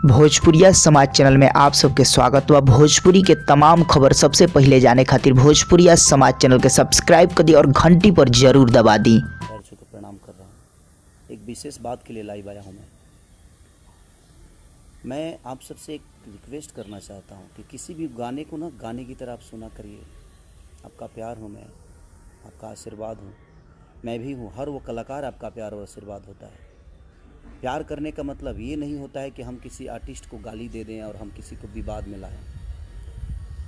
भोजपुरिया समाज चैनल में आप सबके स्वागत व भोजपुरी के तमाम खबर सबसे पहले जाने खातिर भोजपुरिया समाज चैनल के सब्सक्राइब कर दी और घंटी पर जरूर दबा दी। प्रणाम कर रहा हूँ। एक विशेष बात के लिए लाइव आया हूँ। मैं आप सबसे एक रिक्वेस्ट करना चाहता हूँ कि किसी भी गाने को ना गाने की तरह आप सुना करिए। आपका प्यार हूँ मैं, आपका आशीर्वाद हूँ, मैं भी हूँ। हर वो कलाकार आपका प्यार और आशीर्वाद होता है। प्यार करने का मतलब ये नहीं होता है कि हम किसी आर्टिस्ट को गाली दे दें और हम किसी को विवाद में लाएं।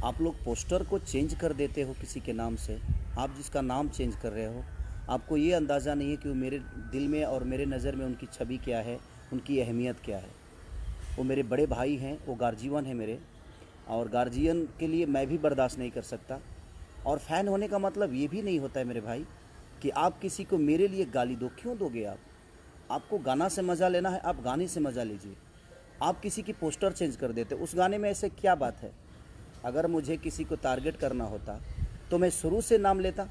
आप लोग पोस्टर को चेंज कर देते हो किसी के नाम से। आप जिसका नाम चेंज कर रहे हो, आपको ये अंदाज़ा नहीं है कि वो मेरे दिल में और मेरे नज़र में उनकी छवि क्या है, उनकी अहमियत क्या है। वो मेरे बड़े भाई हैं, वो गार्जियन हैं मेरे, और गार्जियन के लिए मैं भी बर्दाश्त नहीं कर सकता। और फ़ैन होने का मतलब ये भी नहीं होता है मेरे भाई कि आप किसी को मेरे लिए गाली दो। क्यों दोगे आप? आपको गाना से मज़ा लेना है, आप गाने से मज़ा लीजिए। आप किसी की पोस्टर चेंज कर देते, उस गाने में ऐसे क्या बात है? अगर मुझे किसी को टारगेट करना होता तो मैं शुरू से नाम लेता।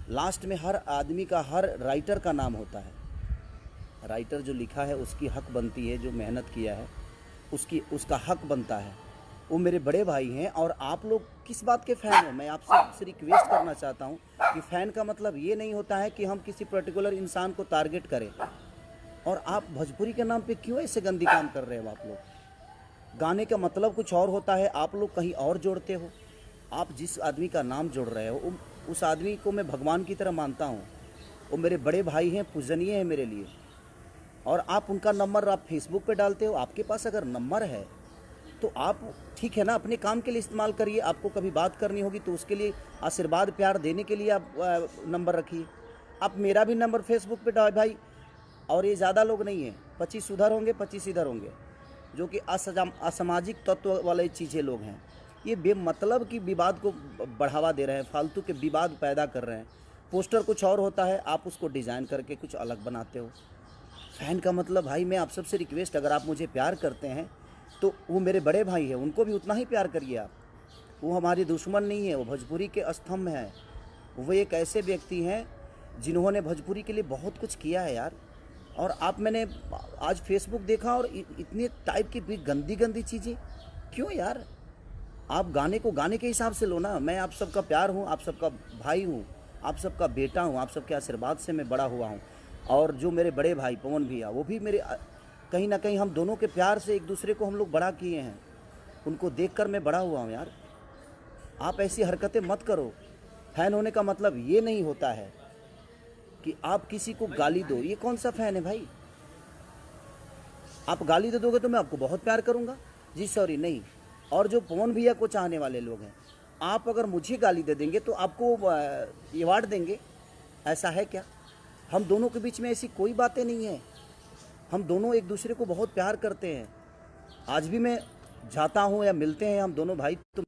लास्ट में हर आदमी का, हर राइटर का नाम होता है। राइटर जो लिखा है उसकी हक बनती है, जो मेहनत किया है उसका हक बनता है। वो मेरे बड़े भाई हैं। और आप लोग किस बात के फ़ैन हो? मैं आपसे रिक्वेस्ट करना चाहता हूँ कि फ़ैन का मतलब ये नहीं होता है कि हम किसी पर्टिकुलर इंसान को टारगेट करें। और आप भोजपुरी के नाम पे क्यों ऐसे गंदी काम कर रहे हो? आप लोग गाने का मतलब कुछ और होता है, आप लोग कहीं और जोड़ते हो। आप जिस आदमी का नाम जोड़ रहे हो उस आदमी को मैं भगवान की तरह मानता हूँ। वो मेरे बड़े भाई हैं, पूजनीय हैं मेरे लिए। और आप उनका नंबर आप फेसबुक पे डालते हो। आपके पास अगर नंबर है तो आप ठीक है ना, अपने काम के लिए इस्तेमाल करिए। आपको कभी बात करनी होगी तो उसके लिए आशीर्वाद प्यार देने के लिए आप नंबर रखिए। आप मेरा भी नंबर फेसबुक पे डाल भाई। और ये ज़्यादा लोग नहीं हैं, 25 उधर होंगे, 25 इधर होंगे, जो कि असामाजिक तत्व वाले चीज़ें लोग हैं। ये बेमतलब की विवाद को बढ़ावा दे रहे हैं, फालतू के विवाद पैदा कर रहे हैं। पोस्टर कुछ और होता है, आप उसको डिज़ाइन करके कुछ अलग बनाते हो। फ़ैन का मतलब भाई, मैं आप सबसे रिक्वेस्ट, अगर आप मुझे प्यार करते हैं तो वो मेरे बड़े भाई हैं, उनको भी उतना ही प्यार करिए आप। वो हमारे दुश्मन नहीं है, वो भोजपुरी के स्तंभ हैं। वो एक ऐसे व्यक्ति हैं जिन्होंने भोजपुरी के लिए बहुत कुछ किया है यार। और मैंने आज फेसबुक देखा और इतने टाइप की भी गंदी गंदी चीज़ें क्यों यार? आप गाने को गाने के हिसाब से लो ना। मैं आप सबका प्यार हूँ, आप सबका भाई हूँ, आप सबका बेटा हूँ, आप सबके आशीर्वाद से मैं बड़ा हुआ हूँ। और जो मेरे बड़े भाई पवन भैया, वो भी मेरे कहीं ना कहीं हम दोनों के प्यार से एक दूसरे को हम लोग बड़ा किए हैं। उनको देखकर मैं बड़ा हुआ हूँ यार। आप ऐसी हरकतें मत करो। फ़ैन होने का मतलब ये नहीं होता है कि आप किसी को गाली दो। ये कौन सा फ़ैन है भाई? आप गाली दे दोगे तो मैं आपको बहुत प्यार करूंगा जी, सॉरी नहीं। और जो पवन भैया को चाहने वाले लोग हैं, आप अगर मुझे गाली दे देंगे तो आपको अवार्ड देंगे। ऐसा है क्या? हम दोनों के बीच में ऐसी कोई बातें नहीं है। हम दोनों एक दूसरे को बहुत प्यार करते हैं। आज भी मैं जाता हूँ या मिलते हैं, हम दोनों भाई तो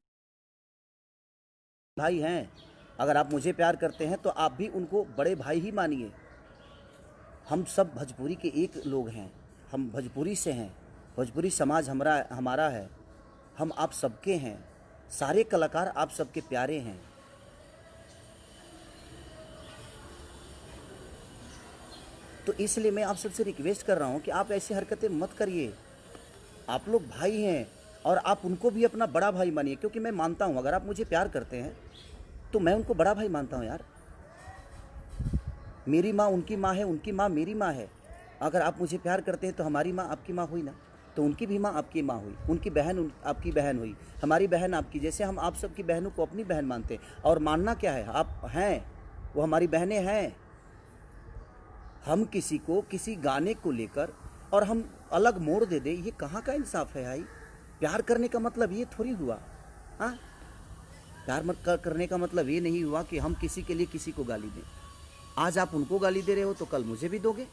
भाई हैं। अगर आप मुझे प्यार करते हैं तो आप भी उनको बड़े भाई ही मानिए। हम सब भोजपुरी के एक लोग हैं, हम भोजपुरी से हैं। भोजपुरी समाज हमारा है, हम आप सबके हैं। सारे कलाकार आप सबके प्यारे हैं। तो इसलिए मैं आप सबसे रिक्वेस्ट कर रहा हूँ कि आप ऐसी हरकतें मत करिए। आप लोग भाई हैं और आप उनको भी अपना बड़ा भाई मानिए। क्योंकि मैं मानता हूँ, अगर आप मुझे प्यार करते हैं तो मैं उनको बड़ा भाई मानता हूँ यार। मेरी माँ उनकी माँ है, उनकी माँ मेरी माँ है। अगर आप मुझे प्यार करते हैं तो हमारी माँ आपकी माँ हुई ना, तो उनकी भी माँ आपकी माँ हुई, उनकी बहन आपकी बहन हुई, हमारी बहन आपकी। जैसे हम आप सबकी बहनों को अपनी बहन मानते हैं। और मानना क्या है, आप हैं, वो हमारी बहनें हैं। हम किसी को किसी गाने को लेकर और हम अलग मोड़ दे दें, ये कहाँ का इंसाफ है भाई? प्यार करने का मतलब ये थोड़ी हुआ। हाँ, प्यार करने का मतलब ये नहीं हुआ कि हम किसी के लिए किसी को गाली दें। आज आप उनको गाली दे रहे हो तो कल मुझे भी दोगे।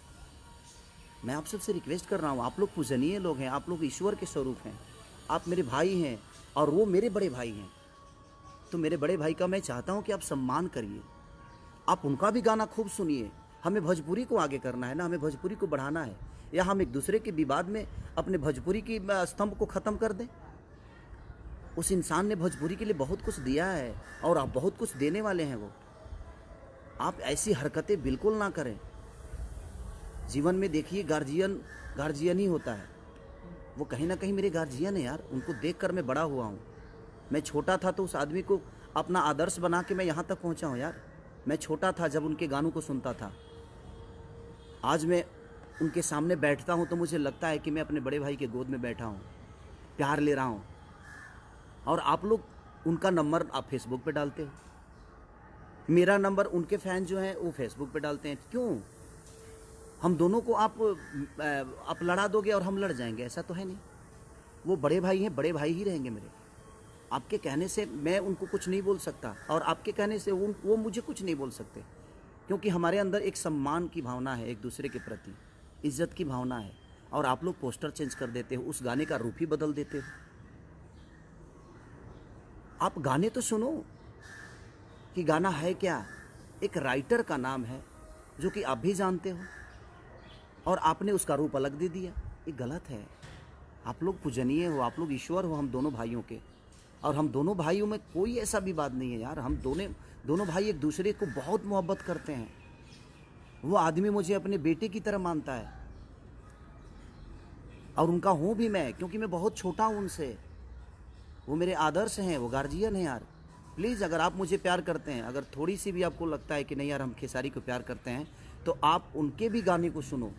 मैं आप सबसे रिक्वेस्ट कर रहा हूँ, आप लोग पूजनीय लोग हैं, आप लोग ईश्वर के स्वरूप हैं, आप मेरे भाई हैं और वो मेरे बड़े भाई हैं। तो मेरे बड़े भाई का मैं चाहता हूँ कि आप सम्मान करिए, आप उनका भी गाना खूब सुनिए। हमें भोजपुरी को आगे करना है ना, हमें भोजपुरी को बढ़ाना है। या हम एक दूसरे के विवाद में अपने भोजपुरी की स्तंभ को ख़त्म कर दें? उस इंसान ने भोजपुरी के लिए बहुत कुछ दिया है और आप बहुत कुछ देने वाले हैं। वो आप ऐसी हरकतें बिल्कुल ना करें। जीवन में देखिए गार्जियन गार्जियन ही होता है। वो कहीं ना कहीं मेरे गार्जियन है यार, उनको देखकर मैं बड़ा हुआ हूँ। मैं छोटा था तो उस आदमी को अपना आदर्श बना के मैं यहाँ तक पहुँचा हूँ यार। मैं छोटा था जब उनके गानों को सुनता था। आज मैं उनके सामने बैठता हूँ तो मुझे लगता है कि मैं अपने बड़े भाई के गोद में बैठा हूँ, प्यार ले रहा हूँ। और आप लोग उनका नंबर आप फेसबुक पे डालते हो, मेरा नंबर उनके फैन जो हैं वो फेसबुक पे डालते हैं। क्यों? हम दोनों को आप लड़ा दोगे और हम लड़ जाएंगे? ऐसा तो है नहीं। वो बड़े भाई हैं, बड़े भाई ही रहेंगे मेरे। आपके कहने से मैं उनको कुछ नहीं बोल सकता और आपके कहने से वो मुझे कुछ नहीं बोल सकते, क्योंकि हमारे अंदर एक सम्मान की भावना है, एक दूसरे के प्रति इज्जत की भावना है। और आप लोग पोस्टर चेंज कर देते हो, उस गाने का रूप ही बदल देते हो। आप गाने तो सुनो कि गाना है क्या। एक राइटर का नाम है जो कि आप भी जानते हो, और आपने उसका रूप अलग दे दिया। ये गलत है। आप लोग पूजनीय हो, आप लोग ईश्वर हो हम दोनों भाइयों के, और हम दोनों भाइयों में कोई ऐसा विवाद नहीं है यार। हम दोनों भाई एक दूसरे को बहुत मोहब्बत करते हैं। वो आदमी मुझे अपने बेटे की तरह मानता है, और उनका हूँ भी मैं, क्योंकि मैं बहुत छोटा हूँ उनसे। वो मेरे आदर्श हैं, वो गार्जियन हैं यार। प्लीज़, अगर आप मुझे प्यार करते हैं, अगर थोड़ी सी भी आपको लगता है कि नहीं यार हम खेसारी को प्यार करते हैं, तो आप उनके भी गाने को सुनो,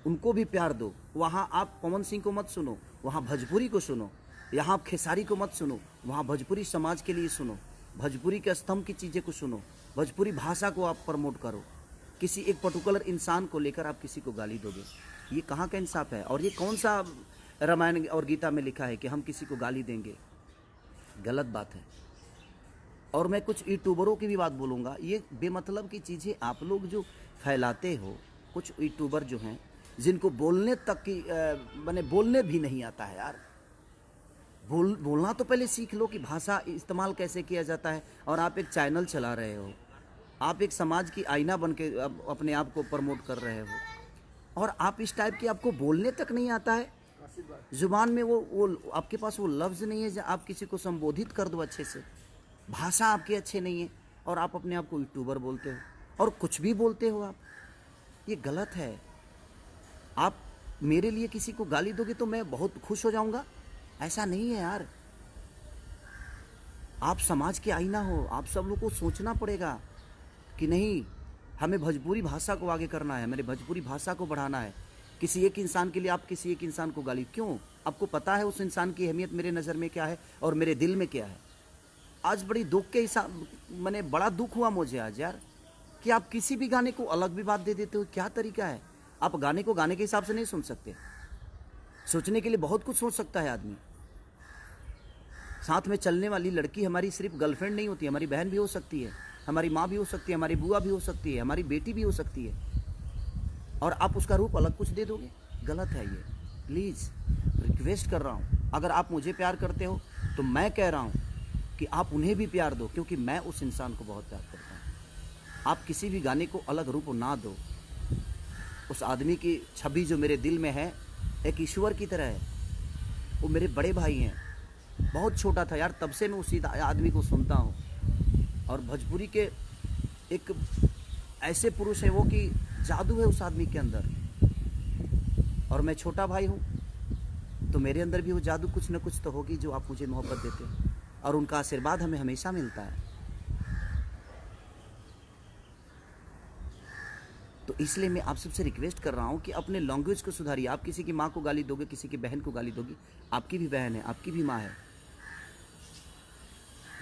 उनको भी प्यार दो। वहाँ आप पवन सिंह को मत सुनो, वहाँ भोजपुरी को सुनो। यहाँ आप खेसारी को मत सुनो, वहाँ भोजपुरी समाज के लिए सुनो। भोजपुरी के स्तंभ की चीज़ें को सुनो। भोजपुरी भाषा को आप प्रमोट करो। किसी एक पर्टिकुलर इंसान को लेकर आप किसी को गाली दोगे, ये कहाँ का इंसाफ है? और ये कौन सा रामायण और गीता में लिखा है कि हम किसी को गाली देंगे? गलत बात है। और मैं कुछ यूट्यूबरों की भी बात बोलूँगा। ये बेमतलब की चीज़ें आप लोग जो फैलाते हो, कुछ यूट्यूबर जो हैं जिनको बोलने तक की मैंने बोलने भी नहीं आता है यार। बोलना तो पहले सीख लो कि भाषा इस्तेमाल कैसे किया जाता है। और आप एक चैनल चला रहे हो, आप एक समाज की आईना बन के अपने आप को प्रमोट कर रहे हो, और आप इस टाइप की आपको बोलने तक नहीं आता है। जुबान में वो आपके पास वो लफ्ज़ नहीं है जो आप किसी को संबोधित कर दो अच्छे से। भाषा आपकी अच्छे नहीं है, और आप अपने आप को यूट्यूबर बोलते हो और कुछ भी बोलते हो आप। ये गलत है। आप मेरे लिए किसी को गाली दोगे तो मैं बहुत खुश हो जाऊंगा, ऐसा नहीं है यार। आप समाज के आईना हो, आप सब लोग को सोचना पड़ेगा कि नहीं, हमें भोजपुरी भाषा को आगे करना है, मेरे भोजपुरी भाषा को बढ़ाना है। किसी एक इंसान के लिए आप किसी एक इंसान को गाली क्यों? आपको पता है उस इंसान की अहमियत मेरे नज़र में क्या है और मेरे दिल में क्या है। आज बड़ी दुख के हिसाब मैंने बड़ा दुख हुआ मुझे आज यार, कि आप किसी भी गाने को अलग भी बात दे देते हो। क्या तरीका है? आप गाने को गाने के हिसाब से नहीं सुन सकते। सोचने के लिए बहुत कुछ सोच सकता है आदमी। साथ में चलने वाली लड़की हमारी सिर्फ गर्लफ्रेंड नहीं होती, हमारी बहन भी हो सकती है, हमारी माँ भी हो सकती है, हमारी बुआ भी हो सकती है, हमारी बेटी भी हो सकती है, और आप उसका रूप अलग कुछ दे दोगे। गलत है ये। प्लीज़ रिक्वेस्ट कर रहा हूँ, अगर आप मुझे प्यार करते हो तो मैं कह रहा हूँ कि आप उन्हें भी प्यार दो, क्योंकि मैं उस इंसान को बहुत प्यार करता हूँ। आप किसी भी गाने को अलग रूप ना दो। उस आदमी की छवि जो मेरे दिल में है एक ईश्वर की तरह है। वो मेरे बड़े भाई हैं। बहुत छोटा था यार, तब से मैं उसी आदमी को सुनता हूँ। और भोजपुरी के एक ऐसे पुरुष है वो कि जादू है उस आदमी के अंदर। और मैं छोटा भाई हूँ तो मेरे अंदर भी वो जादू कुछ न कुछ तो होगी जो आप मुझे मोहब्बत देते हैं, और उनका आशीर्वाद हमें हमेशा मिलता है। तो इसलिए मैं आप सबसे रिक्वेस्ट कर रहा हूँ कि अपने लैंग्वेज को सुधारिए। आप किसी की माँ को गाली दोगे, किसी की बहन को गाली दोगे, आपकी भी बहन है, आपकी भी माँ है।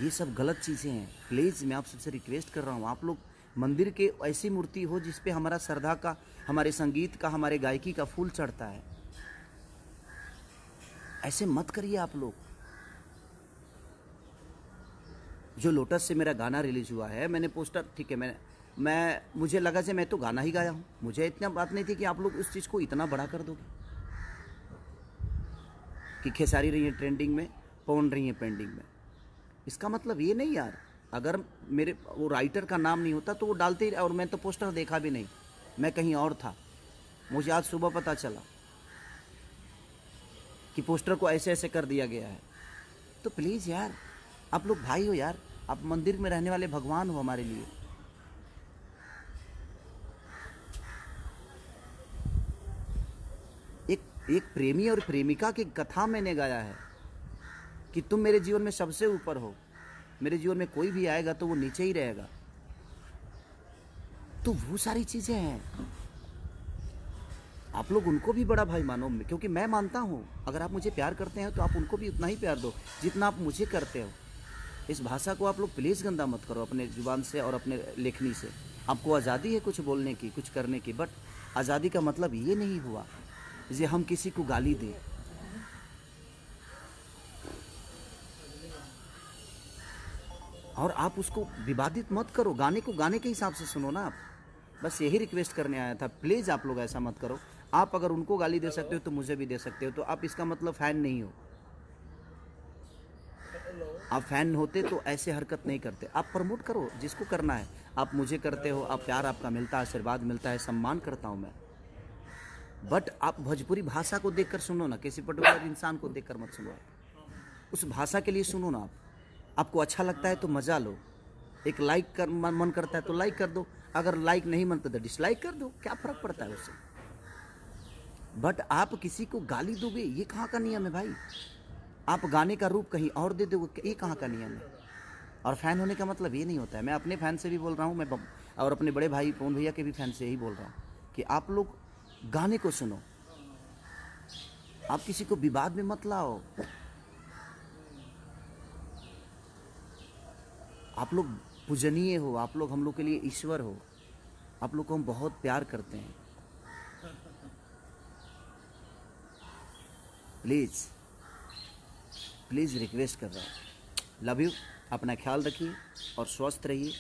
ये सब गलत चीज़ें हैं। प्लीज़ मैं आप सबसे रिक्वेस्ट कर रहा हूँ, आप लोग मंदिर के ऐसी मूर्ति हो जिस पे हमारा श्रद्धा का, हमारे संगीत का, हमारे गायकी का फूल चढ़ता है। ऐसे मत करिए आप लोग। जो लोटस से मेरा गाना रिलीज हुआ है, मैंने पोस्टर, ठीक है, मुझे लगा कि मैं तो गाना ही गाया हूँ, मुझे इतना बात नहीं थी कि आप लोग उस चीज़ को इतना बड़ा कर दोगे कि खेसारी रही है ट्रेंडिंग में, पवन रही है पेंडिंग में। इसका मतलब ये नहीं यार, अगर मेरे वो राइटर का नाम नहीं होता तो वो डालते ही, और मैं तो पोस्टर देखा भी नहीं, मैं कहीं और था। मुझे आज सुबह पता चला कि पोस्टर को ऐसे ऐसे कर दिया गया है। तो प्लीज़ यार, आप लोग भाई हो यार, आप मंदिर में रहने वाले भगवान हो हमारे लिए। एक प्रेमी और प्रेमिका की कथा मैंने गाया है कि तुम मेरे जीवन में सबसे ऊपर हो, मेरे जीवन में कोई भी आएगा तो वो नीचे ही रहेगा। तो वो सारी चीजें हैं, आप लोग उनको भी बड़ा भाई मानो, क्योंकि मैं मानता हूँ अगर आप मुझे प्यार करते हैं तो आप उनको भी उतना ही प्यार दो जितना आप मुझे करते हो। इस भाषा को आप लोग प्लीज़ गंदा मत करो अपने जुबान से और अपने लेखनी से। आपको आज़ादी है कुछ बोलने की, कुछ करने की, बट आज़ादी का मतलब ये नहीं हुआ जे हम किसी को गाली दें। और आप उसको विवादित मत करो, गाने को गाने के हिसाब से सुनो ना आप। बस यही रिक्वेस्ट करने आया था, प्लीज़ आप लोग ऐसा मत करो। आप अगर उनको गाली दे सकते हो तो मुझे भी दे सकते हो, तो आप इसका मतलब फ़ैन नहीं हो। आप फ़ैन होते तो ऐसे हरकत नहीं करते। आप प्रमोट करो जिसको करना है, आप मुझे करते हो, आप प्यार आपका मिलता है, आशीर्वाद मिलता है, सम्मान करता हूँ मैं। बट आप भोजपुरी भाषा को देखकर सुनो ना, किसी पर्टिकुलर इंसान को देखकर मत सुनो। उस भाषा के लिए सुनो ना आप। आपको अच्छा लगता है तो मज़ा लो, एक लाइक कर मन करता है तो लाइक कर दो, अगर लाइक नहीं मन तो डिसलाइक कर दो, क्या फ़र्क पड़ता है उससे। बट आप किसी को गाली दोगे, ये कहाँ का नियम है भाई। आप गाने का रूप कहीं और दे दोगे, ये कहाँ का नियम है। और फ़ैन होने का मतलब ये नहीं होता है, मैं अपने फ़ैन से भी बोल रहा हूँ, मैं और अपने बड़े भाई पवन भैया के भी फ़ैन से यही बोल रहा हूँ कि आप लोग गाने को सुनो, आप किसी को विवाद में मत लाओ। आप लोग पूजनीय हो, आप लोग हम लोग के लिए ईश्वर हो, आप लोग को हम बहुत प्यार करते हैं। प्लीज़ प्लीज़ रिक्वेस्ट कर रहा हूँ, लव यू। अपना ख्याल रखिए और स्वस्थ रहिए।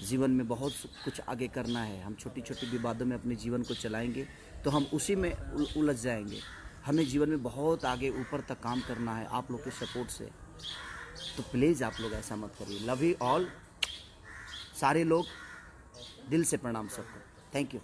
जीवन में बहुत कुछ आगे करना है, हम छोटी छोटी विवादों में अपने जीवन को चलाएंगे तो हम उसी में उलझ जाएंगे। हमें जीवन में बहुत आगे ऊपर तक काम करना है आप लोग के सपोर्ट से, तो प्लीज़ आप लोग ऐसा मत करिए। लव यू ऑल, सारे लोग, दिल से प्रणाम सबको, थैंक यू।